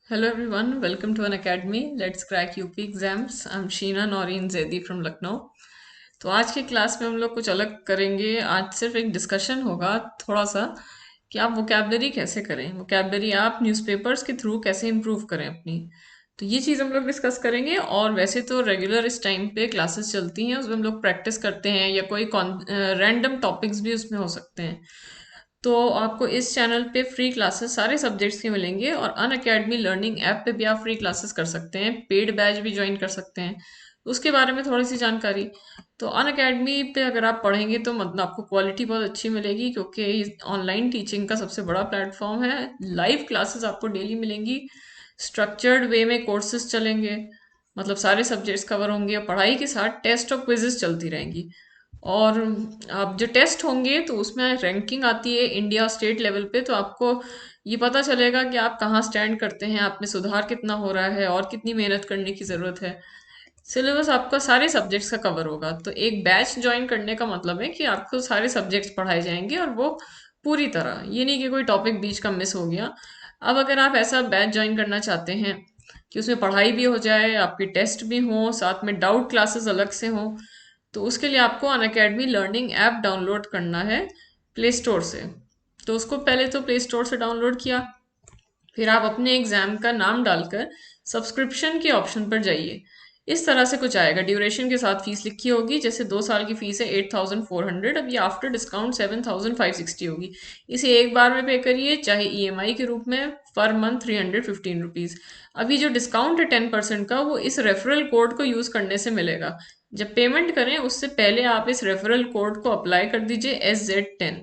Hello everyone, welcome to an academy. Let's crack UP exams. I'm Sheena Noreen Zedi from Lucknow. तो आज की class में हम लोग कुछ अलग करेंगे। आज सिर्फ एक डिस्कशन होगा थोड़ा सा कि आप वोकेबलरी कैसे करें, वोकेबलरी आप न्यूज़पेपर्स के थ्रू कैसे इम्प्रूव करें अपनी। तो ये चीज़ हम लोग डिस्कस करेंगे। और वैसे तो रेगुलर इस टाइम पे क्लासेस चलती हैं, उसमें हम लोग प्रैक्टिस करते हैं या कोई रैंडम टॉपिक्स भी उसमें हो सकते हैं। तो आपको इस चैनल पे फ्री क्लासेस सारे सब्जेक्ट्स की मिलेंगे और अन अकेडमी लर्निंग ऐप पे भी आप फ्री क्लासेस कर सकते हैं, पेड बैच भी ज्वाइन कर सकते हैं। उसके बारे में थोड़ी सी जानकारी। तो अन अकेडमी पे अगर आप पढ़ेंगे तो मतलब आपको क्वालिटी बहुत अच्छी मिलेगी, क्योंकि ऑनलाइन टीचिंग का सबसे बड़ा प्लेटफॉर्म है। लाइव क्लासेस आपको डेली मिलेंगी, स्ट्रक्चर्ड वे में कोर्सेज चलेंगे, मतलब सारे सब्जेक्ट्स कवर होंगे और पढ़ाई के साथ टेस्ट और क्विजेस चलती रहेंगी। और आप जो टेस्ट होंगे तो उसमें रैंकिंग आती है इंडिया स्टेट लेवल पे, तो आपको ये पता चलेगा कि आप कहाँ स्टैंड करते हैं, आप में सुधार कितना हो रहा है और कितनी मेहनत करने की ज़रूरत है। सिलेबस आपका सारे सब्जेक्ट्स का कवर होगा। तो एक बैच ज्वाइन करने का मतलब है कि आपको सारे सब्जेक्ट्स पढ़ाए जाएंगे और वो पूरी तरह, ये नहीं कि कोई टॉपिक बीच का मिस हो गया। अब अगर आप ऐसा बैच ज्वाइन करना चाहते हैं कि उसमें पढ़ाई भी हो जाए, आपके टेस्ट भी हों, साथ में डाउट क्लासेस अलग से हों, तो उसके लिए आपको अन अकेडमी लर्निंग ऐप डाउनलोड करना है प्ले स्टोर से। तो उसको पहले तो प्ले स्टोर से डाउनलोड किया, फिर आप अपने एग्जाम का नाम डालकर सब्सक्रिप्शन के ऑप्शन पर जाइए। इस तरह से कुछ आएगा, ड्यूरेशन के साथ फीस लिखी होगी। जैसे 2 साल की फीस है 8,400, अब ये आफ्टर डिस्काउंट 7,560 होगी। इसे एक बार में पे करिए, चाहे ईएमआई के रूप में, पर मंथ 315 रुपीज़। अभी जो डिस्काउंट है 10% का, वो इस रेफरल कोड को यूज़ करने से मिलेगा। जब पेमेंट करें उससे पहले आप इस रेफरल कोड को अप्लाई कर दीजिए, SZ10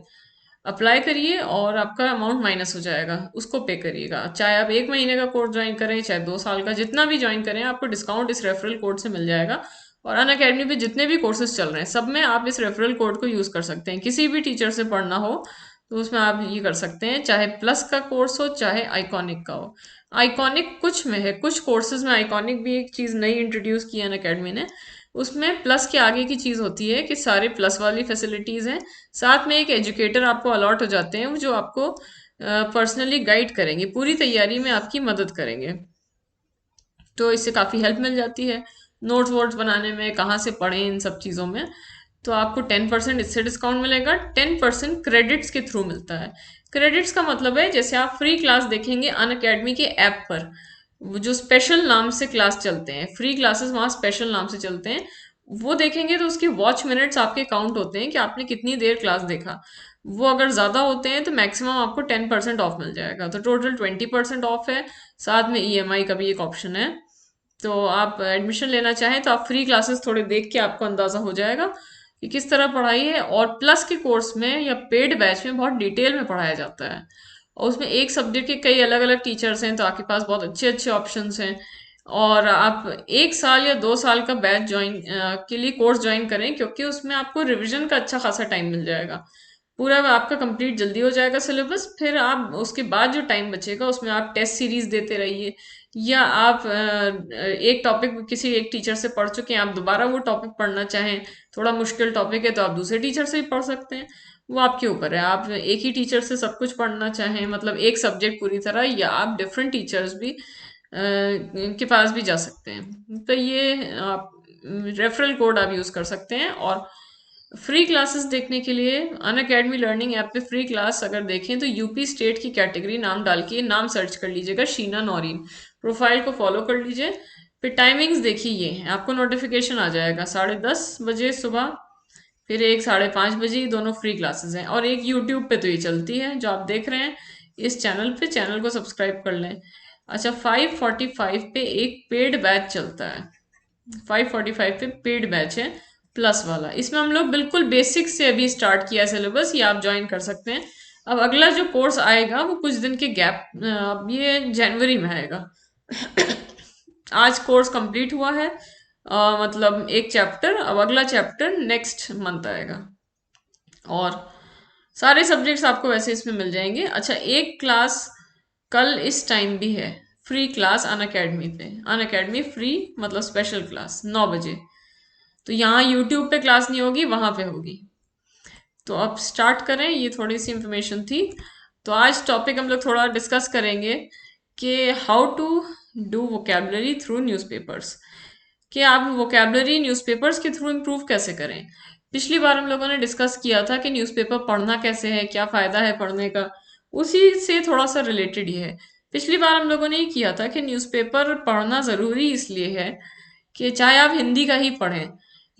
अप्लाई करिए और आपका अमाउंट माइनस हो जाएगा, उसको पे करिएगा। चाहे आप 1 महीने का कोर्स ज्वाइन करें, चाहे 2 साल का, जितना भी ज्वाइन करें, आपको डिस्काउंट इस रेफरल कोड से मिल जाएगा। और अन अकेडमी पे जितने भी कोर्सेज चल रहे हैं सब में आप इस रेफरल कोड को यूज़ कर सकते हैं। किसी भी टीचर से पढ़ना हो तो उसमें आप ये कर सकते हैं, चाहे प्लस का कोर्स हो चाहे आइकॉनिक का हो। आइकॉनिक कुछ में है, कुछ कोर्सेज में आइकॉनिक भी एक चीज़ नई इंट्रोड्यूस की है अन अकेडमी ने। उसमें प्लस के आगे की चीज़ होती है कि सारे प्लस वाली फैसिलिटीज़ हैं, साथ में एक एजुकेटर आपको अलॉट हो जाते हैं, वो जो आपको पर्सनली गाइड करेंगे, पूरी तैयारी में आपकी मदद करेंगे। तो इससे काफ़ी हेल्प मिल जाती है नोट्स वोट्स बनाने में, कहाँ से पढ़ें, इन सब चीज़ों में। तो आपको 10% इससे डिस्काउंट मिलेगा। 10% क्रेडिट्स के थ्रू मिलता है। क्रेडिट्स का मतलब है जैसे आप फ्री क्लास देखेंगे अन अकेडमी के ऐप पर, वो जो स्पेशल नाम से क्लास चलते हैं, फ्री क्लासेस वहाँ स्पेशल नाम से चलते हैं, वो देखेंगे तो उसकी वॉच मिनट्स आपके काउंट होते हैं कि आपने कितनी देर क्लास देखा। वो अगर ज़्यादा होते हैं तो मैक्सिमम आपको 10% ऑफ मिल जाएगा, तो टोटल 20% ऑफ है। साथ में ईएमआई का भी एक ऑप्शन है। तो आप एडमिशन लेना चाहें तो आप फ्री क्लासेस थोड़े देख के आपको अंदाज़ा हो जाएगा कि किस तरह पढ़ाई है। और प्लस के कोर्स में या पेड बैच में बहुत डिटेल में पढ़ाया जाता है, और उसमें एक सब्जेक्ट के कई अलग अलग टीचर्स हैं, तो आपके पास बहुत अच्छे अच्छे ऑप्शंस हैं। और आप 1 साल या 2 साल का बैच ज्वाइन के लिए कोर्स ज्वाइन करें, क्योंकि उसमें आपको रिवीजन का अच्छा खासा टाइम मिल जाएगा। पूरा आपका कंप्लीट जल्दी हो जाएगा सिलेबस। फिर आप उसके बाद जो टाइम बचेगा उसमें आप टेस्ट सीरीज देते रहिए, या आप एक टॉपिक किसी एक टीचर से पढ़ चुके हैं, आप दोबारा वो टॉपिक पढ़ना चाहें, थोड़ा मुश्किल टॉपिक है तो आप दूसरे टीचर से भी पढ़ सकते हैं। वो आपके ऊपर है, आप एक ही टीचर से सब कुछ पढ़ना चाहें, मतलब एक सब्जेक्ट पूरी तरह, या आप डिफरेंट टीचर्स भी के पास भी जा सकते हैं। तो ये आप रेफरल कोड आप यूज़ कर सकते हैं। और फ्री क्लासेस देखने के लिए अन अकेडमी लर्निंग ऐप पे फ्री क्लास अगर देखें तो यूपी स्टेट की कैटेगरी नाम डाल के नाम सर्च कर लीजिएगा, शीना नौरीन, प्रोफाइल को फॉलो कर लीजिए। फिर टाइमिंग्स देखिए, ये है, आपको नोटिफिकेशन आ जाएगा 10:30 बजे सुबह, फिर एक 5:30 बजे, ये दोनों फ्री क्लासेस हैं। और एक यूट्यूब पे तो ये चलती है जो आप देख रहे हैं इस चैनल पे, चैनल को सब्सक्राइब कर लें। अच्छा, 5:45 पे एक पेड बैच चलता है, 5:45 पे पेड बैच है प्लस वाला। इसमें हम लोग बिल्कुल बेसिक से अभी स्टार्ट किया है सिलेबस, ये आप ज्वाइन कर सकते हैं। अब अगला जो कोर्स आएगा वो कुछ दिन के गैप, अब ये जनवरी में आएगा। आज कोर्स कंप्लीट हुआ है, मतलब एक चैप्टर, अब अगला चैप्टर नेक्स्ट मंथ आएगा। और सारे सब्जेक्ट्स आपको वैसे इसमें मिल जाएंगे। अच्छा, एक क्लास कल इस टाइम भी है, फ्री क्लास अन अकेडमी पे, अन अकेडमी फ्री मतलब स्पेशल क्लास 9 बजे। तो यहाँ यूट्यूब पे क्लास नहीं होगी, वहां पे होगी। तो अब स्टार्ट करें, ये थोड़ी सी इंफॉर्मेशन थी। तो आज टॉपिक हम लोग थोड़ा डिस्कस करेंगे कि how to do vocabulary through newspapers, कि आप वोकेबलरी न्यूज़पेपर्स के थ्रू इम्प्रूव कैसे करें। पिछली बार हम लोगों ने डिस्कस किया था कि न्यूज़पेपर पढ़ना कैसे है, क्या फ़ायदा है पढ़ने का, उसी से थोड़ा सा रिलेटेड ही है। पिछली बार हम लोगों ने ये किया था कि न्यूज़पेपर पढ़ना ज़रूरी इसलिए है कि चाहे आप हिंदी का ही पढ़ें।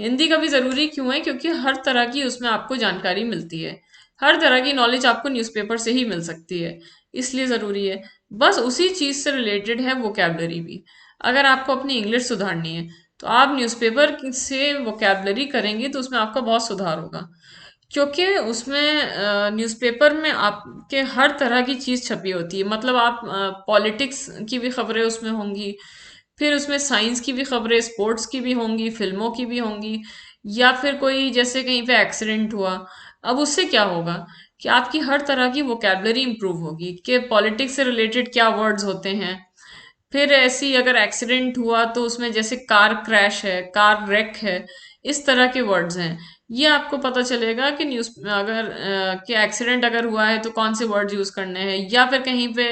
हिंदी का भी ज़रूरी क्यों है, क्योंकि हर तरह की उसमें आपको जानकारी मिलती है, हर तरह की नॉलेज आपको न्यूज़पेपर से ही मिल सकती है, इसलिए ज़रूरी है। बस उसी चीज़ से रिलेटेड है वोकेबलरी भी। अगर आपको अपनी इंग्लिश सुधारनी है तो आप न्यूज़पेपर से वोकेबलरी करेंगे तो उसमें आपका बहुत सुधार होगा, क्योंकि उसमें न्यूज़पेपर में आपके हर तरह की चीज़ छपी होती है। मतलब आप पॉलिटिक्स की भी खबरें उसमें होंगी, फिर उसमें साइंस की भी खबरें, स्पोर्ट्स की भी होंगी, फिल्मों की भी होंगी, या फिर कोई जैसे कहीं पे एक्सीडेंट हुआ। अब उससे क्या होगा कि आपकी हर तरह की वोकेबलरी इंप्रूव होगी कि पॉलिटिक्स से रिलेटेड क्या वर्ड्स होते हैं। फिर ऐसी अगर एक्सीडेंट हुआ तो उसमें जैसे कार क्रैश है, कार रेक है, इस तरह के वर्ड्स हैं। ये आपको पता चलेगा कि न्यूज़ अगर कि एक्सीडेंट अगर हुआ है तो कौन से वर्ड यूज करने हैं, या फिर कहीं पे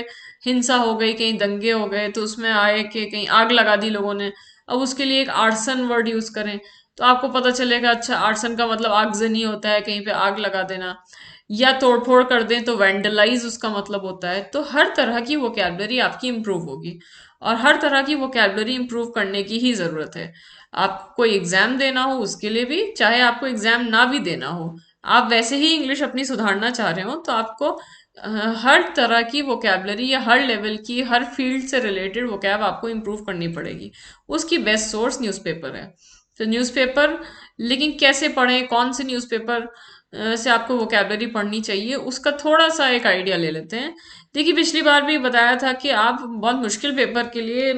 हिंसा हो गई, कहीं दंगे हो गए तो उसमें आए कि कहीं आग लगा दी लोगों ने, अब उसके लिए एक आर्सन वर्ड यूज करें तो आपको पता चलेगा अच्छा आर्सन का मतलब आगजनी होता है, कहीं पे आग लगा देना। या तोड़फोड़ कर दें तो वैंडलाइज उसका मतलब होता है। तो हर तरह की वोकेबलरी आपकी इंप्रूव होगी, और हर तरह की वोकेबलरी इंप्रूव करने की ही ज़रूरत है। आपको कोई एग्ज़ाम देना हो उसके लिए भी, चाहे आपको एग्ज़ाम ना भी देना हो, आप वैसे ही इंग्लिश अपनी सुधारना चाह रहे हो तो आपको हर तरह की वोकेबलरी या हर लेवल की हर फील्ड से रिलेटेड वोकैब आपको इंप्रूव करनी पड़ेगी। उसकी बेस्ट सोर्स न्यूज़पेपर है। तो न्यूज़पेपर, लेकिन कैसे पढ़ें, कौन से न्यूज़पेपर से आपको वोकेबलरी पढ़नी चाहिए, उसका थोड़ा सा एक आइडिया ले लेते हैं। देखिए पिछली बार भी बताया था कि आप बहुत मुश्किल पेपर के लिए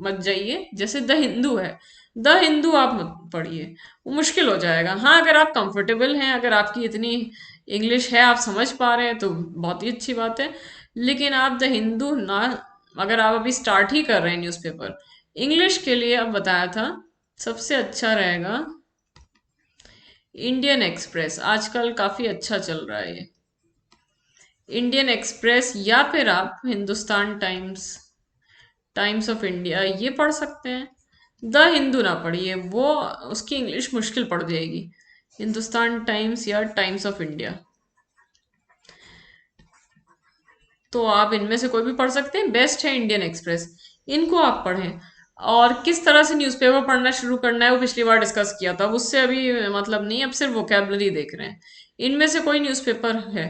मत जाइए। जैसे द हिंदू है, द हिंदू आप मत पढ़िए, वो मुश्किल हो जाएगा। हाँ अगर आप कंफर्टेबल हैं, अगर आपकी इतनी इंग्लिश है, आप समझ पा रहे हैं तो बहुत ही अच्छी बात है। लेकिन आप द हिंदू ना, अगर आप अभी स्टार्ट ही कर रहे हैं न्यूज़पेपर इंग्लिश के लिए, अब बताया था सबसे अच्छा रहेगा इंडियन एक्सप्रेस। आजकल काफ़ी अच्छा चल रहा है ये इंडियन एक्सप्रेस, या फिर आप Hindustan times, times of India, ये पढ़ सकते हैं। द हिंदू ना पढ़िए, वो उसकी इंग्लिश मुश्किल पड़ जाएगी। हिंदुस्तान टाइम्स या टाइम्स ऑफ इंडिया, तो आप इनमें से कोई भी पढ़ सकते हैं। बेस्ट है इंडियन एक्सप्रेस, इनको आप पढ़ें। और किस तरह से न्यूज़पेपर पढ़ना शुरू करना है वो पिछली बार डिस्कस किया था, उससे अभी मतलब नहीं, अब सिर्फ वोकेबलरी देख रहे हैं। इनमें से कोई न्यूज़पेपर है।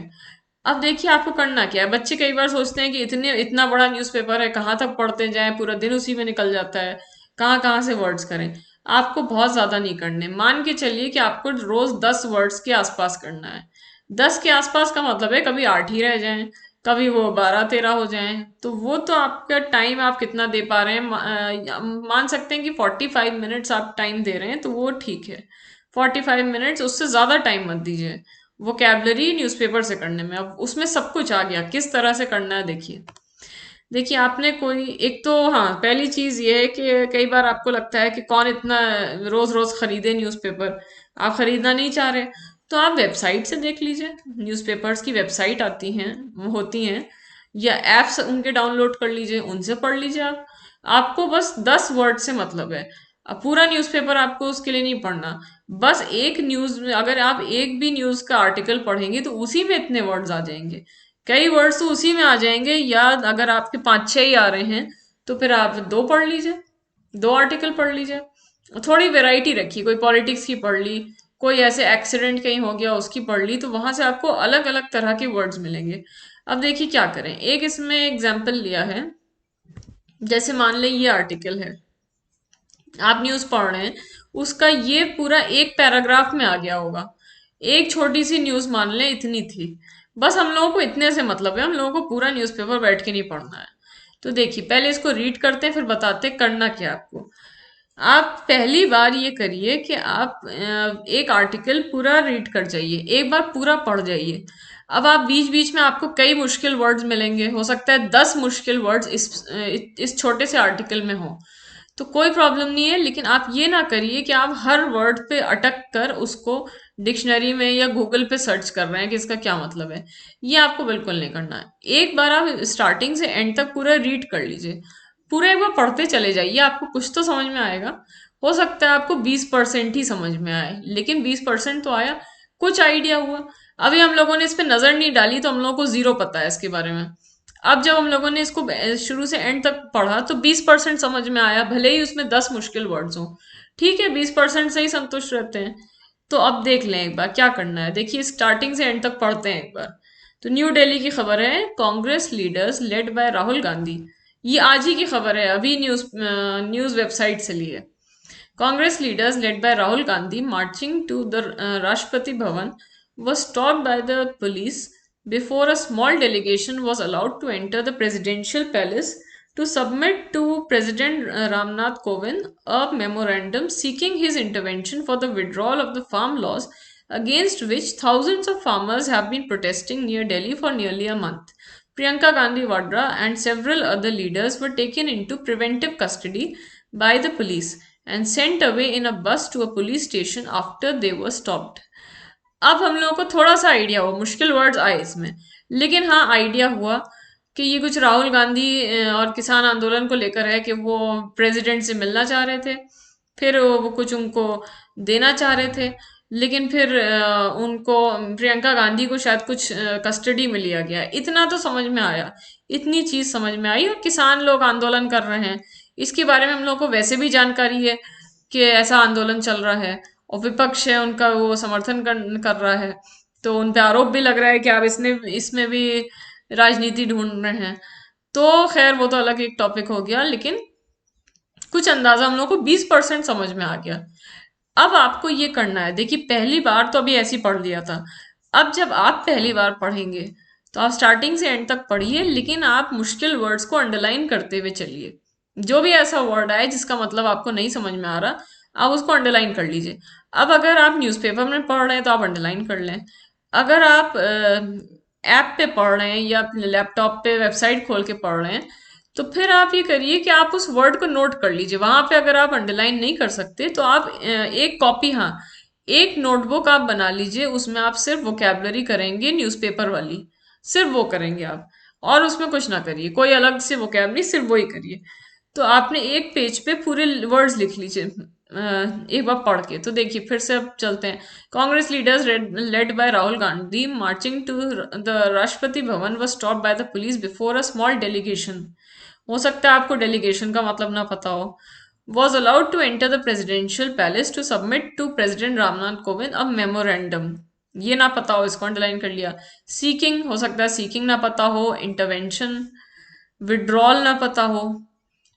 अब देखिए आपको करना क्या है। बच्चे कई बार सोचते हैं कि इतने इतना बड़ा न्यूज़पेपर है, कहाँ तक पढ़ते जाएं, पूरा दिन उसी में निकल जाता है, कहाँ कहाँ से वर्ड्स करें। आपको बहुत ज़्यादा नहीं करने, मान के चलिए कि आपको रोज़ 10 वर्ड्स के आसपास करना है। 10 के आसपास का मतलब है कभी 8 ही रह जाएं, कभी वो 12-13 हो जाएं, तो वो तो आपका टाइम आप कितना दे पा रहे हैं। मान सकते हैं कि 45 मिनट्स आप टाइम दे रहे हैं तो वो ठीक है। 45 मिनट्स, उससे ज़्यादा टाइम मत दीजिए वोकेबलरी न्यूज़पेपर से करने में। अब उसमें सब कुछ आ गया, किस तरह से करना है देखिए। देखिए आपने कोई एक तो, हाँ पहली चीज़ ये है कि कई बार आपको लगता है कि कौन इतना रोज़ रोज़ खरीदे न्यूज़पेपर, आप खरीदना नहीं चाह रहे, तो आप वेबसाइट से देख लीजिए। न्यूज़पेपर्स की वेबसाइट आती हैं, होती हैं, या एप्स उनके डाउनलोड कर लीजिए, उनसे पढ़ लीजिए आप। आपको बस 10 वर्ड से मतलब है। अब पूरा न्यूज़पेपर आपको उसके लिए नहीं पढ़ना। बस एक न्यूज़ में अगर आप एक भी न्यूज़ का आर्टिकल पढ़ेंगे तो उसी में इतने वर्ड्स आ जाएंगे, कई वर्ड्स तो उसी में आ जाएंगे। या अगर आपके 5-6 ही आ रहे हैं तो फिर आप दो पढ़ लीजिए, 2 आर्टिकल पढ़ लीजिए। थोड़ी वैरायटी रखिए, कोई पॉलिटिक्स की पढ़ ली, कोई ऐसे एक्सीडेंट कहीं हो गया उसकी पढ़ ली, तो वहां से आपको अलग अलग तरह के वर्ड्स मिलेंगे। अब देखिए क्या करें, एक इसमें एग्जाम्पल लिया है। जैसे मान लें ये आर्टिकल है, आप न्यूज पढ़ रहे हैं, उसका ये पूरा एक पैराग्राफ में आ गया होगा। एक छोटी सी न्यूज मान लें इतनी थी, बस हम लोगों को इतने से मतलब है, हम लोगों को पूरा न्यूज़पेपर बैठ के नहीं पढ़ना है। तो देखिए पहले इसको रीड करते हैं, फिर बताते हैं करना क्या है आपको। आप पहली बार ये करिए कि आप एक आर्टिकल पूरा रीड कर जाइए, एक बार पूरा पढ़ जाइए। अब आप बीच बीच में आपको कई मुश्किल वर्ड्स मिलेंगे, हो सकता है 10 मुश्किल वर्ड्स इस छोटे से आर्टिकल में हो, तो कोई प्रॉब्लम नहीं है। लेकिन आप ये ना करिए कि आप हर वर्ड पे अटक कर उसको डिक्शनरी में या गूगल पे सर्च कर रहे हैं कि इसका क्या मतलब है। ये आपको बिल्कुल नहीं करना है। एक बार आप स्टार्टिंग से एंड तक पूरा रीड कर लीजिए, पूरा एक बार पढ़ते चले जाइए, आपको कुछ तो समझ में आएगा। हो सकता है आपको 20% ही समझ में आए, लेकिन 20% तो आया, कुछ आइडिया हुआ। अभी हम लोगों ने इस पे नजर नहीं डाली तो हम लोगों को जीरो पता है इसके बारे में। अब जब हम लोगों ने इसको शुरू से एंड तक पढ़ा तो 20% समझ में आया, भले ही उसमें 10 मुश्किल वर्ड्स हो। ठीक है, 20% से ही संतुष्ट रहते हैं। तो अब देख लें एक बार क्या करना है। देखिए, स्टार्टिंग से एंड तक पढ़ते हैं एक बार। तो न्यू दिल्ली की खबर है, Congress leaders led by Rahul Gandhi. ये आज ही की खबर है, अभी न्यूज वेबसाइट से ली है। Congress leaders led by Rahul Gandhi marching to the Rashtrapati Bhavan was stopped by the police before a small delegation was allowed to enter the presidential palace to submit to President Ramnath Kovind a memorandum seeking his intervention for the withdrawal of the farm laws against which thousands of farmers have been protesting near Delhi for nearly a month. Priyanka Gandhi Vadra and several other leaders were taken into preventive custody by the police and sent away in a bus to a police station after they were stopped. अब हम लोगों को थोड़ा सा idea हुआ, मुश्किल words आए इसमें, लेकिन हाँ आइडिया हुआ कि ये कुछ राहुल गांधी और किसान आंदोलन को लेकर है कि वो प्रेसिडेंट से मिलना चाह रहे थे। फिर वो कुछ उनको देना चाह रहे थे, लेकिन फिर उनको प्रियंका गांधी को शायद कुछ कस्टडी में लिया गया। इतना तो समझ में आया, इतनी चीज समझ में आई। और किसान लोग आंदोलन कर रहे हैं, इसके बारे में हम लोग को वैसे भी जानकारी है कि ऐसा आंदोलन चल रहा है, और विपक्ष है उनका वो समर्थन कर रहा है। तो उन पे आरोप भी लग रहा है कि आप इसने इसमें भी राजनीति ढूंढ रहे हैं। तो खैर वो तो अलग एक टॉपिक हो गया, लेकिन कुछ अंदाजा हम लोग को 20% समझ में आ गया। अब आपको ये करना है, देखिए पहली बार तो अभी ऐसे ही पढ़ लिया था। अब जब आप पहली बार पढ़ेंगे तो आप स्टार्टिंग से एंड तक पढ़िए, लेकिन आप मुश्किल वर्ड्स को अंडरलाइन करते हुए चलिए। जो भी ऐसा वर्ड आए जिसका मतलब आपको नहीं समझ में आ रहा, आप उसको अंडरलाइन कर लीजिए। अब अगर आप न्यूज़पेपर में पढ़ रहे हैं तो आप अंडरलाइन कर लें। अगर आप ऐप पे पढ़ रहे हैं या अपने लैपटॉप पे वेबसाइट खोल के पढ़ रहे हैं, तो फिर आप ये करिए कि आप उस वर्ड को नोट कर लीजिए। वहां पे अगर आप अंडरलाइन नहीं कर सकते तो आप एक कॉपी, हाँ एक नोटबुक आप बना लीजिए, उसमें आप सिर्फ वोकेबलरी करेंगे न्यूज़पेपर वाली, सिर्फ वो करेंगे आप, और उसमें कुछ ना करिए, कोई अलग से वोकेबलरी, सिर्फ वही करिए। तो आपने एक पेज पे पूरे वर्ड्स लिख लीजिए एक बार पढ़ के। तो देखिए फिर से अब चलते हैं। Congress leaders led by Rahul Gandhi marching to the Rashtrapati Bhavan was stopped by the police before a small delegation, हो सकता है आपको डेलीगेशन का मतलब ना पता हो, was allowed to enter the presidential palace to submit to President Ramnath Kovind a memorandum। ये ना पता हो, इसको अंडरलाइन कर लिया। सीकिंग, हो सकता है सीकिंग ना पता हो। इंटरवेंशन, विड्रॉल ना पता हो,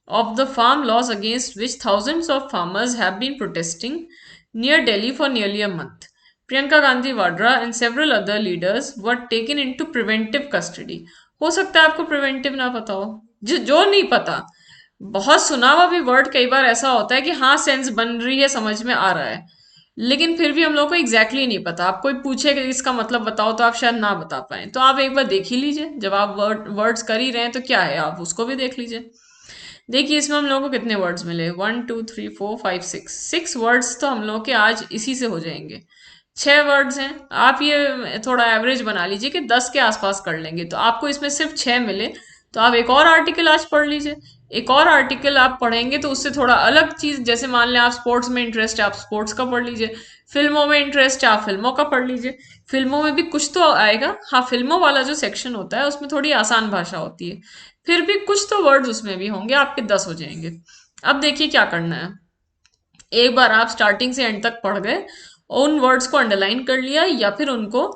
of the farm laws against which thousands of farmers have been protesting near Delhi for nearly a month. Priyanka Gandhi Vadra and several other leaders were taken into preventive custody। हो सकता है आपको preventive ना पता हो। जो नहीं पता, बहुत सुना हुआ भी वर्ड कई बार ऐसा होता है कि हाँ सेंस बन रही है, समझ में आ रहा है, लेकिन फिर भी हम लोग को एग्जैक्टली नहीं पता। आप कोई पूछे कि इसका मतलब बताओ तो आप शायद ना बता पाए। तो आप एक बार देख ही लीजिए, जब आप वर्ड्स कर ही रहे हैं तो क्या है, आप उसको भी देख लीजिए। देखिए इसमें हम लोगों को कितने वर्ड्स मिले, 1 2 3 4 5 6 वर्ड्स तो हम लोग के आज इसी से हो जाएंगे। 6 वर्ड्स हैं, आप ये थोड़ा एवरेज बना लीजिए कि 10 के आसपास कर लेंगे। तो आपको इसमें सिर्फ 6 मिले, तो आप एक और आर्टिकल आज पढ़ लीजिए। एक और आर्टिकल आप पढ़ेंगे तो उससे थोड़ा अलग चीज, जैसे मान लें आप स्पोर्ट्स में इंटरेस्ट है, आप स्पोर्ट्स का पढ़ लीजिए। फिल्मों में इंटरेस्ट है, आप फिल्मों का पढ़ लीजिए। फिल्मों में भी कुछ तो आएगा, हाँ फिल्मों वाला जो सेक्शन होता है उसमें थोड़ी आसान भाषा होती है, फिर भी कुछ तो वर्ड्स उसमें भी होंगे, आपके 10 हो जाएंगे। अब देखिए क्या करना है। एक बार आप स्टार्टिंग से एंड तक पढ़ गए, उन वर्ड्स को अंडरलाइन कर लिया या फिर उनको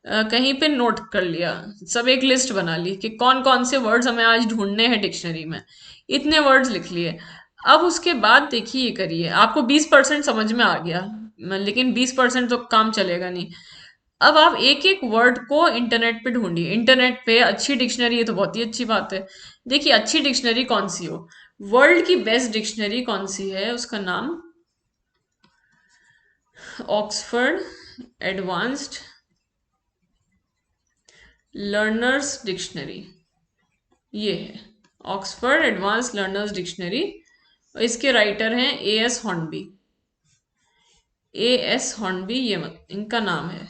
कहीं पे नोट कर लिया, सब एक लिस्ट बना ली कि कौन कौन से वर्ड्स हमें आज ढूंढने हैं डिक्शनरी में, इतने वर्ड्स लिख लिए। अब उसके बाद देखिए ये करिए, आपको 20% समझ में आ गया, लेकिन 20% तो काम चलेगा नहीं। अब आप एक एक वर्ड को इंटरनेट पे ढूंढिए। इंटरनेट पे अच्छी डिक्शनरी है तो बहुत ही अच्छी बात है। देखिए अच्छी डिक्शनरी कौन सी हो, वर्ल्ड की बेस्ट डिक्शनरी कौन सी है, उसका नाम ऑक्सफर्ड एडवांस्ड लर्नर्स डिक्शनरी, ये है ऑक्सफर्ड एडवांस्ड लर्नर्स डिक्शनरी। इसके राइटर हैं A S Hornby. As Hornby, ये मत इनका नाम है।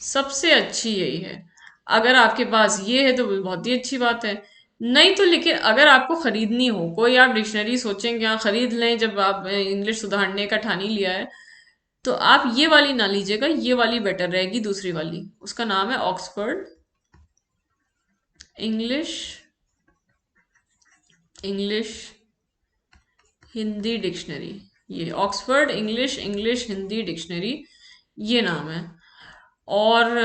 सबसे अच्छी यही है। अगर आपके पास ये है तो बहुत ही अच्छी बात है। नहीं तो लेकिन अगर आपको खरीदनी हो कोई, आप डिक्शनरी सोचेंगे हाँ खरीद लें, जब आप इंग्लिश सुधारने का ठान ही लिया है, तो आप ये वाली ना लीजिएगा, ये वाली बेटर रहेगी, दूसरी वाली। उसका नाम है Oxford English English Hindi dictionary. ये Oxford English English Hindi dictionary, ये नाम है। और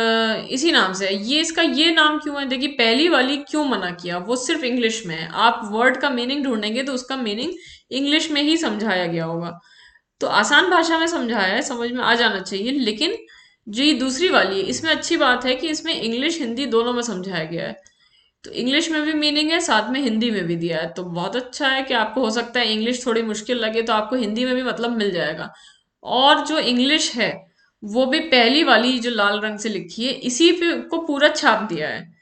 इसी नाम से है। ये इसका ये नाम क्यों है, देखिए पहली वाली क्यों मना किया, वो सिर्फ इंग्लिश में है। आप वर्ड का मीनिंग ढूंढेंगे तो उसका मीनिंग इंग्लिश में ही समझाया गया होगा, तो आसान भाषा में समझाया है, समझ में आ जाना चाहिए। लेकिन जो ये दूसरी वाली है, इसमें अच्छी बात है कि इसमें इंग्लिश हिंदी दोनों में समझाया गया है। तो इंग्लिश में भी मीनिंग है, साथ में हिंदी में भी दिया है, तो बहुत अच्छा है कि आपको हो सकता है इंग्लिश थोड़ी मुश्किल लगे तो आपको हिंदी में भी मतलब मिल जाएगा। और जो इंग्लिश है वो भी पहली वाली जो लाल रंग से लिखी है इसी पे को पूरा छाप दिया है।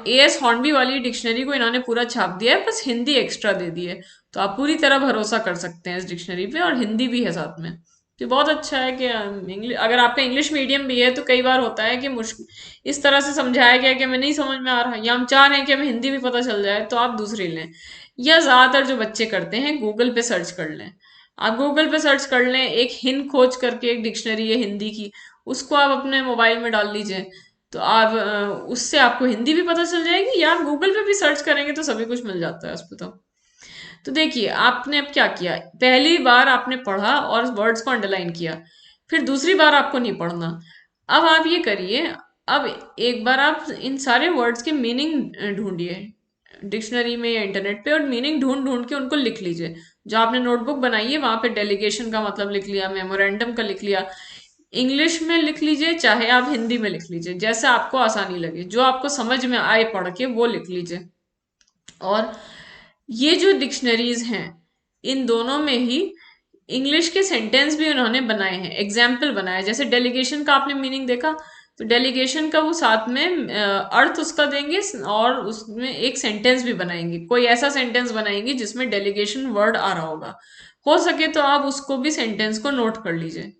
एएस हॉर्नबी वाली डिक्शनरी को इन्होंने पूरा छाप दिया है, बस हिंदी एक्स्ट्रा दे दी है। तो आप पूरी तरह भरोसा कर सकते हैं इस डिक्शनरी पे, और हिंदी भी है साथ में। तो बहुत अच्छा है कि इंग्लिश, अगर आपका इंग्लिश मीडियम भी है तो कई बार होता है कि मुश्किल इस तरह से समझाया गया कि हमें नहीं समझ में आ रहा, या हम चाह रहे हैं कि हमें हिंदी भी पता चल जाए, तो आप दूसरी लें। या ज्यादातर जो बच्चे करते हैं गूगल पे सर्च कर लें। आप गूगल पे सर्च कर लें, एक हिंद खोज करके एक डिक्शनरी है हिंदी की, उसको आप अपने मोबाइल में डाल लीजिए। तो आप उससे आपको हिंदी भी पता चल जाएगी, या आप गूगल पे भी सर्च करेंगे तो सभी कुछ मिल जाता है उस पर। तो देखिए आपने अब क्या किया, पहली बार आपने पढ़ा और वर्ड्स को अंडरलाइन किया, फिर दूसरी बार आपको नहीं पढ़ना। अब आप ये करिए, अब एक बार आप इन सारे वर्ड्स के मीनिंग ढूंढिए डिक्शनरी में या इंटरनेट पे, और मीनिंग ढूंढ ढूंढ के उनको लिख लीजिए। जो आपने नोटबुक बनाई है वहां पे डेलीगेशन का मतलब लिख लिया, मेमोरेंडम का लिख लिया। इंग्लिश में लिख लीजिए चाहे आप हिंदी में लिख लीजिए, जैसे आपको आसानी लगे, जो आपको समझ में आए पढ़ के वो लिख लीजिए। और ये जो डिक्शनरीज हैं इन दोनों में ही इंग्लिश के सेंटेंस भी उन्होंने बनाए हैं, एग्जाम्पल बनाए। जैसे डेलीगेशन का आपने मीनिंग देखा, तो डेलीगेशन का वो साथ में अर्थ उसका देंगे, और उसमें एक सेंटेंस भी बनाएंगे, कोई ऐसा सेंटेंस बनाएंगे जिसमें डेलीगेशन वर्ड आ रहा होगा। हो सके तो आप उसको भी सेंटेंस को नोट कर लीजिए,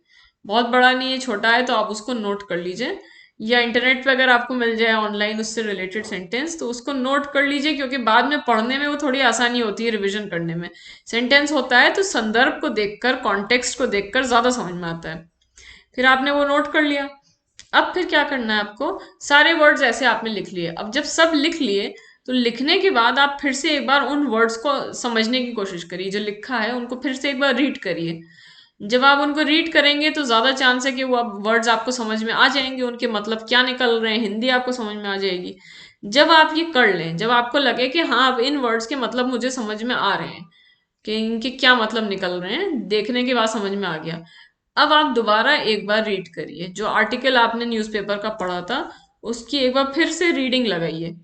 बहुत बड़ा नहीं है, छोटा है, तो आप उसको नोट कर लीजिए। या इंटरनेट पे अगर आपको मिल जाए ऑनलाइन उससे रिलेटेड सेंटेंस, तो उसको नोट कर लीजिए, क्योंकि बाद में पढ़ने में वो थोड़ी आसानी होती है, रिवीजन करने में। सेंटेंस होता है तो संदर्भ को देखकर, कॉन्टेक्स्ट को देखकर ज्यादा समझ में आता है। फिर आपने वो नोट कर लिया। अब फिर क्या करना है आपको, सारे वर्ड्स ऐसे आपने लिख लिए। अब जब सब लिख लिए, तो लिखने के बाद आप फिर से एक बार उन वर्ड्स को समझने की कोशिश करिए, जो लिखा है उनको फिर से एक बार रीड करिए। जब आप उनको रीड करेंगे तो ज्यादा चांस है कि वो वर्ड्स आपको समझ में आ जाएंगे, उनके मतलब क्या निकल रहे हैं, हिंदी आपको समझ में आ जाएगी। जब आप ये कर लें, जब आपको लगे कि हाँ अब इन वर्ड्स के मतलब मुझे समझ में आ रहे हैं, कि इनके क्या मतलब निकल रहे हैं, देखने के बाद समझ में आ गया, अब आप दोबारा एक बार रीड करिए। जो आर्टिकल आपने न्यूज़पेपर का पढ़ा था उसकी एक बार फिर से रीडिंग लगाइए।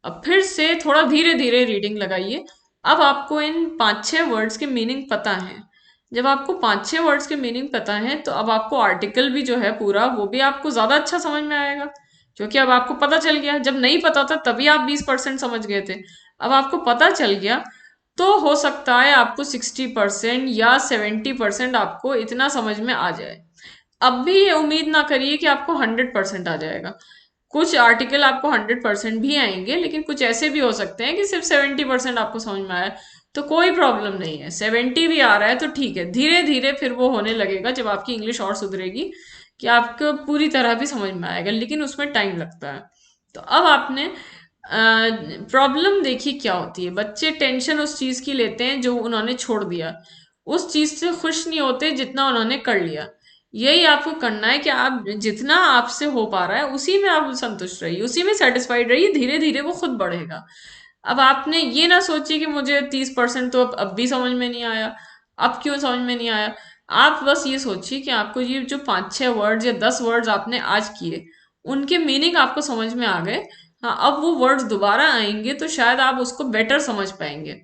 अब फिर से थोड़ा धीरे धीरे रीडिंग लगाइए। अब आपको इन पांच छह वर्ड्स के मीनिंग पता है। जब आपको पांच छह वर्ड्स के मीनिंग पता है तो अब आपको आर्टिकल भी जो है पूरा, वो भी आपको ज्यादा अच्छा समझ में आएगा, क्योंकि अब आपको पता चल गया। जब नहीं पता था तभी आप 20% समझ गए थे, अब आपको पता चल गया, तो हो सकता है आपको 60% या 70% आपको इतना समझ में आ जाए। अब भी ये उम्मीद ना करिए कि आपको 100% आ जाएगा। कुछ आर्टिकल आपको 100% भी आएंगे, लेकिन कुछ ऐसे भी हो सकते हैं कि सिर्फ 70% आपको समझ में आए, तो कोई प्रॉब्लम नहीं है। 70 भी आ रहा है तो ठीक है, धीरे धीरे फिर वो होने लगेगा जब आपकी इंग्लिश और सुधरेगी, कि आपको पूरी तरह भी समझ में आएगा, लेकिन उसमें टाइम लगता है। तो अब आपने प्रॉब्लम देखिए क्या होती है, बच्चे टेंशन उस चीज की लेते हैं जो उन्होंने छोड़ दिया, उस चीज से खुश नहीं होते जितना उन्होंने कर लिया। यही आपको करना है कि आप जितना आपसे हो पा रहा है उसी में आप संतुष्ट रहिए, उसी में सेटिस्फाइड रहिए, धीरे धीरे वो खुद बढ़ेगा। अब आपने ये ना सोचिए कि मुझे 30% तो अब भी समझ में नहीं आया, अब क्यों समझ में नहीं आया। आप बस ये सोचिए कि आपको ये जो पांच छह वर्ड्स या 10 वर्ड्स आपने आज किए, उनके मीनिंग आपको समझ में आ गए। हाँ, अब वो वर्ड्स दोबारा आएंगे तो शायद आप उसको बेटर समझ पाएंगे,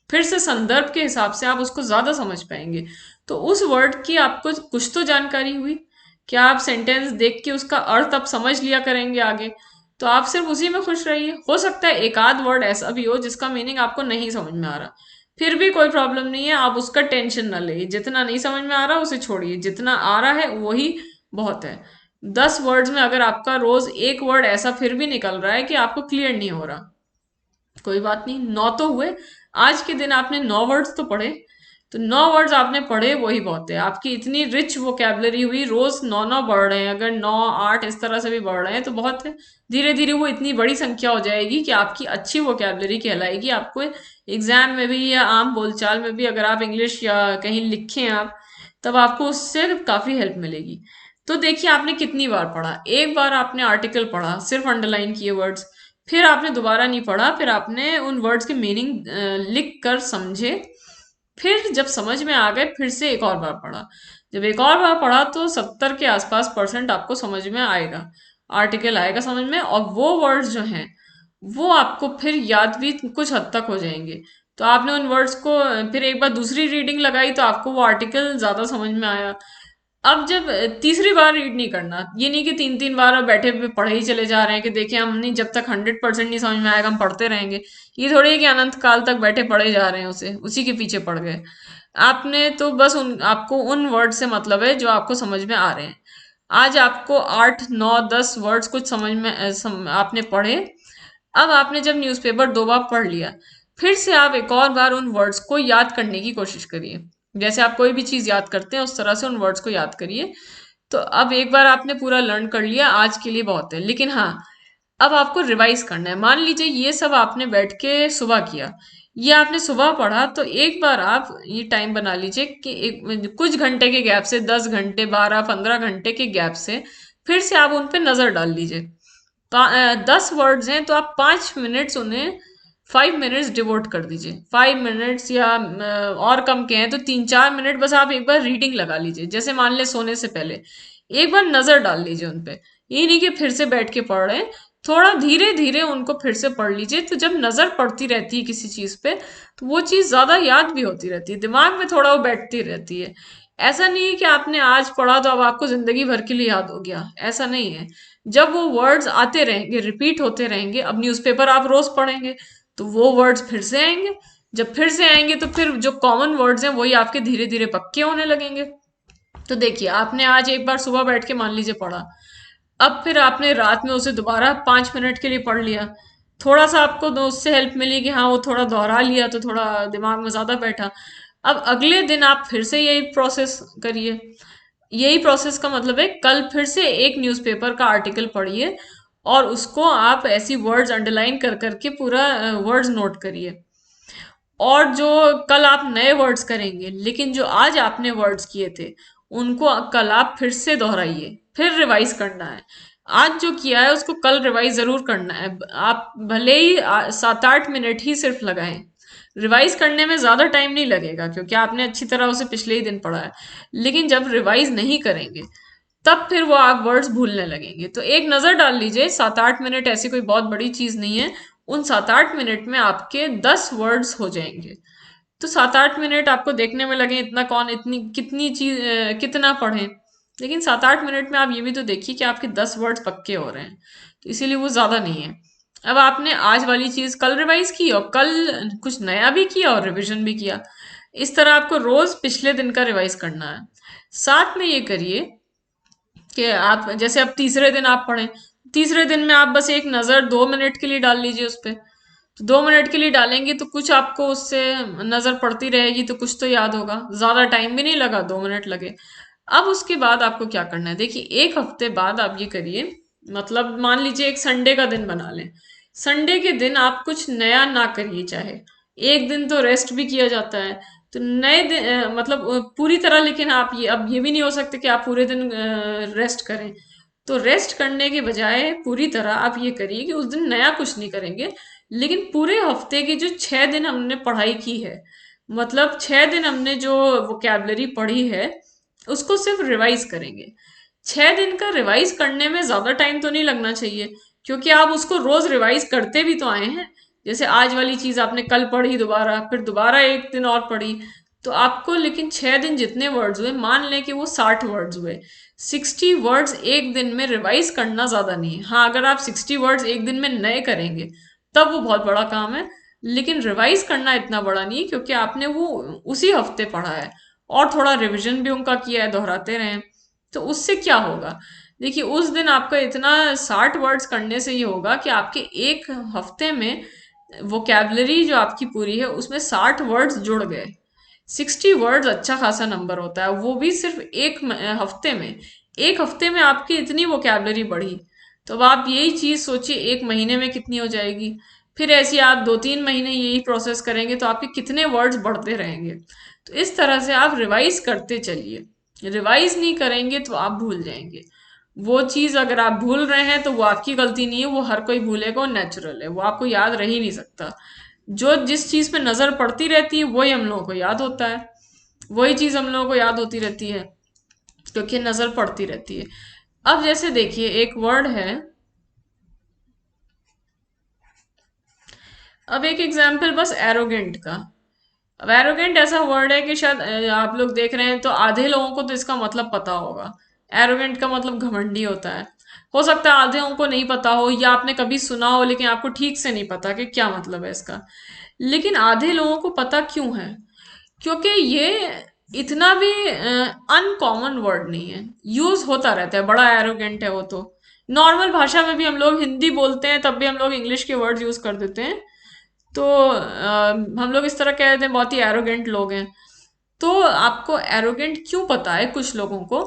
फिर से संदर्भ के हिसाब से आप उसको ज्यादा समझ पाएंगे। तो उस वर्ड की आपको कुछ तो जानकारी हुई, क्या आप सेंटेंस देख के उसका अर्थ अब समझ लिया करेंगे आगे। तो आप सिर्फ उसी में खुश रहिए। हो सकता है एक आध वर्ड ऐसा भी हो जिसका मीनिंग आपको नहीं समझ में आ रहा, फिर भी कोई प्रॉब्लम नहीं है, आप उसका टेंशन ना ले, जितना नहीं समझ में आ रहा उसे छोड़िए, जितना आ रहा है वही बहुत है। 10 वर्ड्स में अगर आपका रोज एक वर्ड ऐसा फिर भी निकल रहा है कि आपको क्लियर नहीं हो रहा, कोई बात नहीं, 9 तो हुए। आज के दिन आपने 9 वर्ड्स तो पढ़े, तो 9 वर्ड्स आपने पढ़े वही बहुत है। आपकी इतनी रिच वोकेबलरी हुई, रोज 9 9 बढ़ रहे हैं, अगर 9 8 इस तरह से भी बढ़ रहे हैं तो बहुत है। धीरे धीरे वो इतनी बड़ी संख्या हो जाएगी कि आपकी अच्छी वोकेबलरी कहलाएगी। आपको एग्जाम में भी या आम बोलचाल में भी अगर आप इंग्लिश या कहीं लिखें आप, तब आपको उससे काफी हेल्प मिलेगी। तो देखिए आपने कितनी बार पढ़ा, एक बार आपने आर्टिकल पढ़ा सिर्फ अंडरलाइन किए वर्ड्स, फिर आपने दोबारा नहीं पढ़ा, फिर आपने उन वर्ड्स के मीनिंग लिख कर समझे, फिर जब समझ में आ गए फिर से एक और बार पढ़ा। जब एक और बार पढ़ा तो 70 के आसपास परसेंट आपको समझ में आएगा, आर्टिकल आएगा समझ में, और वो वर्ड्स जो हैं वो आपको फिर याद भी कुछ हद तक हो जाएंगे। तो आपने उन वर्ड्स को फिर एक बार दूसरी रीडिंग लगाई तो आपको वो आर्टिकल ज्यादा समझ में आया। अब जब तीसरी बार रीड नहीं करना, ये नहीं कि 3 3 बार अब बैठे हुए पढ़े ही चले जा रहे हैं कि देखिए हम नहीं, जब तक 100% नहीं समझ में आएगा हम पढ़ते रहेंगे। ये थोड़ी है कि अनंत काल तक बैठे पढ़े जा रहे हैं, उसे उसी के पीछे पड़ गए। आपने तो बस आपको उन वर्ड से मतलब है जो आपको समझ में आ रहे हैं। आज आपको 8 9 10 वर्ड्स कुछ समझ में आपने पढ़े। अब आपने जब न्यूज़पेपर 2 बार पढ़ लिया, फिर से आप एक और बार उन वर्ड्स को याद करने की कोशिश करिए। जैसे आप कोई भी चीज याद करते हैं उस तरह से उन वर्ड्स को याद करिए। तो अब एक बार आपने पूरा लर्न कर लिया, आज के लिए बहुत है। लेकिन हाँ, अब आपको रिवाइज करना है। मान लीजिए ये सब आपने बैठ के सुबह किया, ये आपने सुबह पढ़ा, तो एक बार आप ये टाइम बना लीजिए कि कुछ घंटे के गैप से, 10 घंटे 12 15 घंटे के गैप से फिर से आप उन पे नजर डाल लीजिए। 10 वर्ड्स हैं तो आप 5 मिनट्स उन्हें, 5 मिनट्स डिवोट कर दीजिए। 5 मिनट्स या और कम के हैं तो 3 4 मिनट बस आप एक बार रीडिंग लगा लीजिए। जैसे मान ले सोने से पहले एक बार नजर डाल लीजिए उन पे। ये नहीं कि फिर से बैठ के पढ़ रहे हैं, थोड़ा धीरे धीरे उनको फिर से पढ़ लीजिए। तो जब नजर पड़ती रहती है किसी चीज पे, तो वो चीज ज्यादा याद भी होती रहती है, दिमाग में थोड़ा वो बैठती रहती है। ऐसा नहीं है कि आपने आज पढ़ा तो अब आपको जिंदगी भर के लिए याद हो गया, ऐसा नहीं है। जब वो वर्ड्स आते रहेंगे, रिपीट होते रहेंगे, अब न्यूज़पेपर आप रोज पढ़ेंगे तो वो वर्ड्स फिर से आएंगे। जब फिर से आएंगे तो फिर जो कॉमन वर्ड्स हैं वही आपके धीरे धीरे पक्के होने लगेंगे। तो देखिए आपने आज एक बार सुबह बैठ के मान लीजिए पढ़ा, अब फिर आपने रात में उसे दोबारा 5 मिनट के लिए पढ़ लिया, थोड़ा सा आपको उससे हेल्प मिली कि हाँ वो थोड़ा दोहरा लिया तो थोड़ा दिमाग में ज्यादा बैठा। अब अगले दिन आप फिर से यही प्रोसेस करिए। यही प्रोसेस का मतलब है कल फिर से एक न्यूज़पेपर का आर्टिकल पढ़िए और उसको आप ऐसी वर्ड्स अंडरलाइन कर करके पूरा वर्ड्स नोट करिए। और जो कल आप नए वर्ड्स करेंगे, लेकिन जो आज आपने वर्ड्स किए थे उनको कल आप फिर से दोहराइए, फिर रिवाइज करना है। आज जो किया है उसको कल रिवाइज जरूर करना है। आप भले ही 7 8 मिनट ही सिर्फ लगाएं, रिवाइज करने में ज्यादा टाइम नहीं लगेगा क्योंकि आपने अच्छी तरह उसे पिछले ही दिन पढ़ा है। लेकिन जब रिवाइज नहीं करेंगे तब फिर वो आप वर्ड्स भूलने लगेंगे। तो एक नजर डाल लीजिए, 7 8 मिनट ऐसी कोई बहुत बड़ी चीज नहीं है। उन 7 8 मिनट में आपके 10 वर्ड्स हो जाएंगे। तो 7 8 मिनट आपको देखने में लगे इतना, कौन इतनी कितनी चीज कितना पढ़े, लेकिन 7 8 मिनट में आप ये भी तो देखिए कि आपके 10 वर्ड्स पक्के हो रहे हैं। तो इसीलिए वो ज्यादा नहीं है। अब आपने आज वाली चीज कल रिवाइज की और कल कुछ नया भी किया और रिवीजन भी किया। इस तरह आपको रोज पिछले दिन का रिवाइज करना है। साथ में ये करिए कि आप जैसे अब तीसरे दिन आप पढ़ें, तीसरे दिन में आप बस एक नजर 2 मिनट के लिए डाल लीजिए उस पे। तो 2 मिनट के लिए डालेंगे तो कुछ आपको उससे नजर पड़ती रहेगी, तो कुछ तो याद होगा, ज्यादा टाइम भी नहीं लगा, 2 मिनट लगे। अब उसके बाद आपको क्या करना है, देखिए एक हफ्ते बाद आप ये करिए। मतलब मान लीजिए एक संडे का दिन बना लें। संडे के दिन आप कुछ नया ना करिए, चाहे एक दिन तो रेस्ट भी किया जाता है। तो नए दिन मतलब पूरी तरह, लेकिन आप ये अब ये भी नहीं हो सकते कि आप पूरे दिन रेस्ट करें। तो रेस्ट करने के बजाय पूरी तरह आप ये करिए कि उस दिन नया कुछ नहीं करेंगे, लेकिन पूरे हफ्ते की जो 6 दिन हमने पढ़ाई की है, मतलब 6 दिन हमने जो वोकेबलरी पढ़ी है उसको सिर्फ रिवाइज करेंगे। 6 दिन का रिवाइज करने में ज्यादा टाइम तो नहीं लगना चाहिए, क्योंकि आप उसको रोज रिवाइज करते भी तो आए हैं। जैसे आज वाली चीज आपने कल पढ़ी दोबारा, फिर दोबारा एक दिन और पढ़ी, तो आपको लेकिन 6 दिन जितने वर्ड्स हुए, मान लें कि वो 60 वर्ड्स हुए, 60 वर्ड्स एक दिन में रिवाइज करना ज्यादा नहीं है। हाँ, अगर आप 60 वर्ड्स एक दिन में नए करेंगे तब वो बहुत बड़ा काम है। लेकिन रिवाइज करना इतना बड़ा नहीं है, क्योंकि आपने वो उसी हफ्ते पढ़ा है और थोड़ा रिवीजन भी उनका किया है, दोहराते रहे। तो उससे क्या होगा? देखिए, उस दिन आपका इतना 60 वर्ड्स करने से ये होगा कि आपके एक हफ्ते में वोकैबलरी जो आपकी पूरी है उसमें 60 वर्ड्स जुड़ गए। 60 वर्ड्स अच्छा खासा नंबर होता है, वो भी सिर्फ एक हफ्ते में। एक हफ्ते में आपकी इतनी वोकैबलरी बढ़ी, तो अब आप यही चीज सोचिए एक महीने में कितनी हो जाएगी। फिर ऐसे आप 2-3 महीने यही प्रोसेस करेंगे तो आपके कितने वर्ड्स बढ़ते रहेंगे। तो इस तरह से आप रिवाइज करते चलिए। रिवाइज नहीं करेंगे तो आप भूल जाएंगे। वो चीज अगर आप भूल रहे हैं तो वो आपकी गलती नहीं है, वो हर कोई भूलेगा और नेचुरल है, वो आपको याद रह ही नहीं सकता। जो जिस चीज पे नजर पड़ती रहती है वही हम लोगों को याद होता है, वही चीज हम लोगों को याद होती रहती है, क्योंकि नजर पड़ती रहती है। अब जैसे देखिए एक वर्ड है, अब एक एग्जाम्पल बस एरोगेंट का। अब एरोगेंट ऐसा वर्ड है कि शायद आप लोग देख रहे हैं तो आधे लोगों को तो इसका मतलब पता होगा। एरोगेंट का मतलब घमंडी होता है। हो सकता है आधे लोगों को नहीं पता हो, या आपने कभी सुना हो लेकिन आपको ठीक से नहीं पता कि क्या मतलब है इसका। लेकिन आधे लोगों को पता क्यों है? क्योंकि ये इतना भी अनकॉमन वर्ड नहीं है, यूज होता रहता है। बड़ा एरोगेंट है वो तो। नॉर्मल भाषा में भी हम लोग हिंदी बोलते हैं तब भी हम लोग इंग्लिश के वर्ड यूज कर देते हैं। तो हम लोग इस तरह कह देते हैं बहुत ही एरोगेंट लोग हैं। तो आपको एरोगेंट क्यों पता है कुछ लोगों को?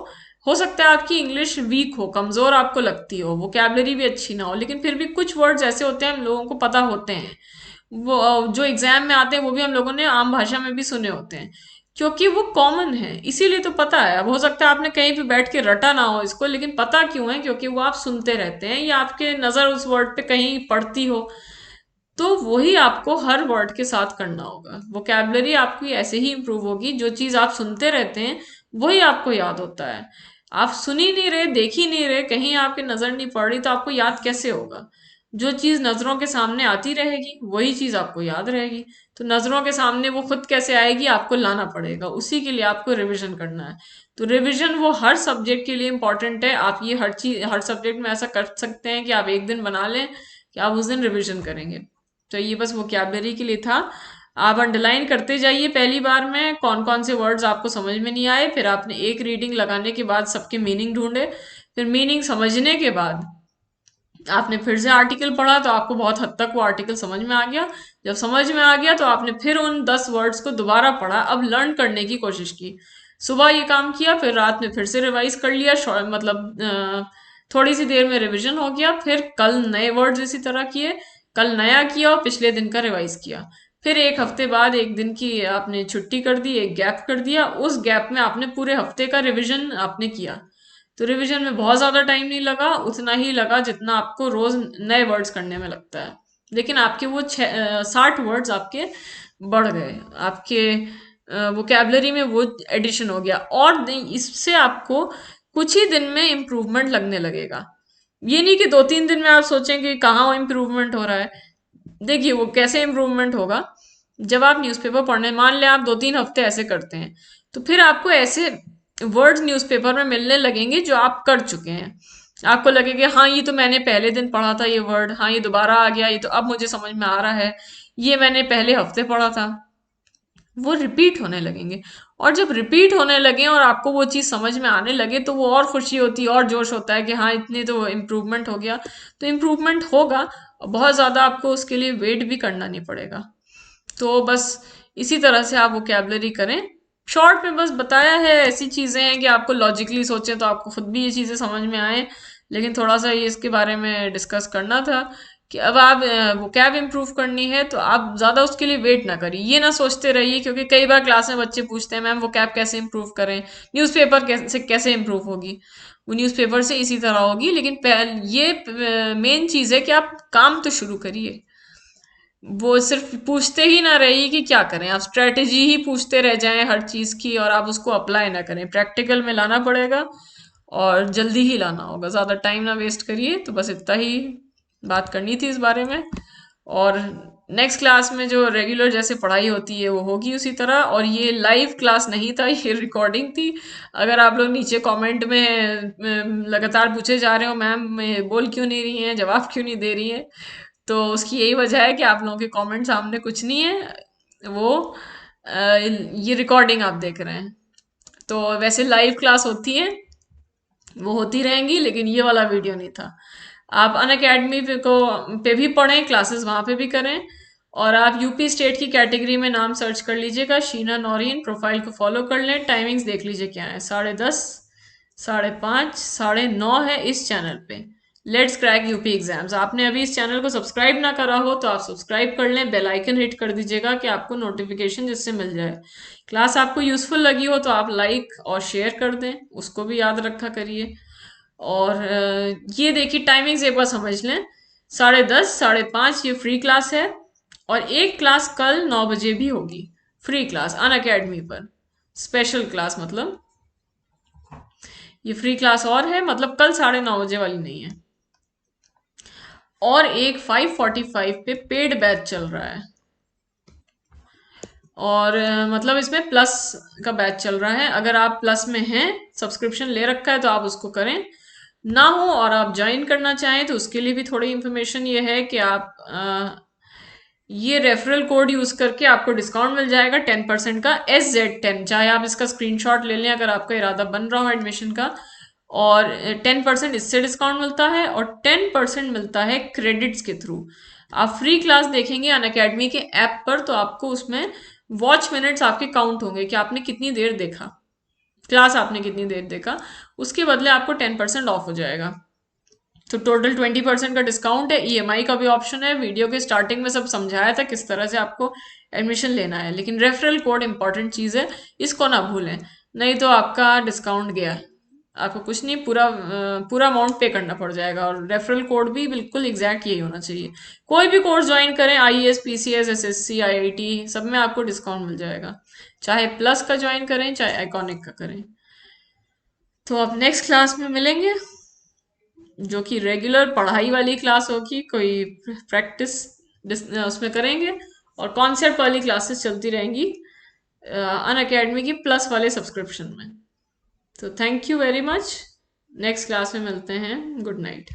हो सकता है आपकी इंग्लिश वीक हो, कमजोर आपको लगती हो, वोकैबलरी भी अच्छी ना हो, लेकिन फिर भी कुछ वर्ड्स ऐसे होते हैं हम लोगों को पता होते हैं। वो जो एग्जाम में आते हैं वो भी हम लोगों ने आम भाषा में भी सुने होते हैं, क्योंकि वो कॉमन है इसीलिए तो पता है। अब हो सकता है आपने कहीं भी बैठ के रटा ना हो इसको, लेकिन पता क्यों है? क्योंकि वो आप सुनते रहते हैं या आपके नजर उस वर्ड पे कहीं पड़ती हो। तो वही आपको हर वर्ड के साथ करना होगा। वोकैबलरी आपकी ऐसे ही इंप्रूव होगी, जो चीज आप सुनते रहते हैं वही आपको याद होता है। आप सुन ही नहीं रहे, देख ही नहीं रहे, कहीं आपकी नजर नहीं पड़ रही, तो आपको याद कैसे होगा? जो चीज नजरों के सामने आती रहेगी वही चीज आपको याद रहेगी। तो नजरों के सामने वो खुद कैसे आएगी? आपको लाना पड़ेगा, उसी के लिए आपको रिवीजन करना है। तो रिवीजन वो हर सब्जेक्ट के लिए इंपॉर्टेंट है। आप ये हर चीज हर सब्जेक्ट में ऐसा कर सकते हैं कि आप एक दिन बना लें कि आप उस दिन रिवीजन करेंगे। तो ये बस वोकैबलरी के लिए था। आप अंडरलाइन करते जाइए पहली बार में कौन कौन से वर्ड्स आपको समझ में नहीं आए, फिर आपने एक रीडिंग लगाने के बाद सबके मीनिंग ढूंढे, फिर मीनिंग समझने के बाद आपने फिर से आर्टिकल पढ़ा तो आपको बहुत हद तक वो आर्टिकल समझ में आ गया। जब समझ में आ गया तो आपने फिर उन 10 वर्ड्स को दोबारा पढ़ा, अब लर्न करने की कोशिश की। सुबह ये काम किया, फिर रात में फिर से रिवाइज कर लिया, मतलब थोड़ी सी देर में रिवीजन हो गया, फिर कल नए वर्ड्स इसी तरह किए, कल नया किया और पिछले दिन का रिवाइज किया। फिर एक हफ्ते बाद एक दिन की आपने छुट्टी कर दी, एक गैप कर दिया, उस गैप में आपने पूरे हफ्ते का रिवीजन आपने किया। तो रिवीजन में बहुत ज्यादा टाइम नहीं लगा, उतना ही लगा जितना आपको रोज नए वर्ड्स करने में लगता है। लेकिन आपके वो 60 वर्ड्स आपके बढ़ गए, आपके वोकेबलरी में वो एडिशन हो गया। और इससे आपको कुछ ही दिन में इम्प्रूवमेंट लगने लगेगा। ये नहीं कि 2-3 दिन में आप सोचेंगे कहाँ इम्प्रूवमेंट हो रहा है। देखिए वो कैसे इम्प्रूवमेंट होगा, जब आप न्यूज़पेपर पढ़ने, मान लें आप 2-3 हफ्ते ऐसे करते हैं, तो फिर आपको ऐसे वर्ड्स न्यूज़पेपर में मिलने लगेंगे जो आप कर चुके हैं। आपको लगेगा हाँ ये तो मैंने पहले दिन पढ़ा था ये वर्ड, हाँ ये दोबारा आ गया, ये तो अब मुझे समझ में आ रहा है, ये मैंने पहले हफ्ते पढ़ा था। वो रिपीट होने लगेंगे। और जब रिपीट होने लगे और आपको वो चीज़ समझ में आने लगे तो वो और खुशी होती है और जोश होता है कि हाँ इतनी तो इम्प्रूवमेंट हो गया। तो इम्प्रूवमेंट होगा, बहुत ज़्यादा आपको उसके लिए वेट भी करना नहीं पड़ेगा। तो बस इसी तरह से आप वोकेबलरी करें। शॉर्ट में बस बताया है, ऐसी चीजें हैं कि आपको लॉजिकली सोचें तो आपको खुद भी ये चीजें समझ में आए। लेकिन थोड़ा सा ये इसके बारे में डिस्कस करना था कि अब आप वोकैब इम्प्रूव करनी है तो आप ज्यादा उसके लिए वेट ना करिए, ये ना सोचते रहिए। क्योंकि कई बार क्लास में बच्चे पूछते हैं मैम वोकैब कैसे इम्प्रूव करें, न्यूज़पेपर कैसे कैसे इम्प्रूव होगी? वो न्यूज़पेपर से इसी तरह होगी, लेकिन ये मेन चीज है कि आप काम तो शुरू करिए। वो सिर्फ पूछते ही ना रहिए कि क्या करें, आप स्ट्रेटेजी ही पूछते रह जाएं हर चीज की और आप उसको अप्लाई ना करें। प्रैक्टिकल में लाना पड़ेगा और जल्दी ही लाना होगा, ज्यादा टाइम ना वेस्ट करिए। तो बस इतना ही बात करनी थी इस बारे में। और नेक्स्ट क्लास में जो रेगुलर जैसे पढ़ाई होती है वो होगी उसी तरह। और ये लाइव क्लास नहीं था, ये रिकॉर्डिंग थी। अगर आप लोग नीचे कमेंट में लगातार पूछे जा रहे हो मैम बोल क्यों नहीं रही हैं, जवाब क्यों नहीं दे रही हैं, तो उसकी यही वजह है कि आप लोगों के कमेंट सामने कुछ नहीं है, वो ये रिकॉर्डिंग आप देख रहे हैं। तो वैसे लाइव क्लास होती है, वो होती रहेंगी, लेकिन ये वाला वीडियो नहीं था। आप अन अकेडमी पे भी पढ़ें, क्लासेस वहां पे भी करें। और आप यूपी स्टेट की कैटेगरी में नाम सर्च कर लीजिएगा, शीना नौरीन, प्रोफाइल को फॉलो कर लें। टाइमिंग्स देख लीजिए क्या है, 10:30, 5:30, 9:30 है इस चैनल पे। Let's crack UP exams. आपने अभी इस चैनल को सब्सक्राइब ना करा हो तो आप सब्सक्राइब कर लें, बेल आइकन हिट कर दीजिएगा कि आपको नोटिफिकेशन जिससे मिल जाए। क्लास आपको यूजफुल लगी हो तो आप लाइक और शेयर कर दें, उसको भी याद रखा करिए। और ये देखिए टाइमिंग्स एक बार समझ लें, 10:30, 5:30 ये फ्री क्लास है, और एक क्लास कल 9 बजे भी होगी, फ्री क्लास अन अकेडमी पर, स्पेशल क्लास मतलब। ये फ्री क्लास और है, मतलब कल 9:30 बजे वाली नहीं है। और एक 5:45 पे पेड बैच चल रहा है, और मतलब इसमें प्लस का बैच चल रहा है। अगर आप प्लस में हैं, सब्सक्रिप्शन ले रखा है, तो आप उसको करें। ना हो और आप ज्वाइन करना चाहें तो उसके लिए भी थोड़ी इन्फॉर्मेशन ये है कि आप ये रेफरल कोड यूज करके आपको डिस्काउंट मिल जाएगा 10% का, SZ10। चाहे आप इसका स्क्रीनशॉट ले लें अगर आपका इरादा बन रहा हो एडमिशन का। और 10% इससे डिस्काउंट मिलता है, और 10% मिलता है क्रेडिट्स के थ्रू। आप फ्री क्लास देखेंगे अन अकेडमी के ऐप पर, तो आपको उसमें वॉच मिनट्स आपके काउंट होंगे कि आपने कितनी देर देखा, क्लास आपने कितनी देर देखा। उसके बदले आपको 10% ऑफ हो जाएगा। तो टोटल 20% का डिस्काउंट है। EMI का भी ऑप्शन है। वीडियो के स्टार्टिंग में सब समझाया था किस तरह से आपको एडमिशन लेना है, लेकिन रेफरल कोड इंपॉर्टेंट चीज़ है, इसको ना भूलें, नहीं तो आपका डिस्काउंट गया। आपको कुछ नहीं, पूरा अमाउंट पे करना पड़ जाएगा। और रेफरल कोड भी बिल्कुल एग्जैक्ट यही होना चाहिए। कोई भी कोर्स ज्वाइन करें, IAS, PCS, SSC, IIT, सब में आपको डिस्काउंट मिल जाएगा, चाहे प्लस का ज्वाइन करें चाहे आइकॉनिक का करें। तो अब नेक्स्ट क्लास में मिलेंगे, जो कि रेगुलर पढ़ाई वाली क्लास होगी, कोई प्रैक्टिस उसमें करेंगे, और कॉन्सेप्ट वाली क्लासेस चलती रहेंगी अन अकेडमी की प्लस वाले सब्सक्रिप्शन में। तो thank you very much, next class में मिलते हैं, गुड नाइट।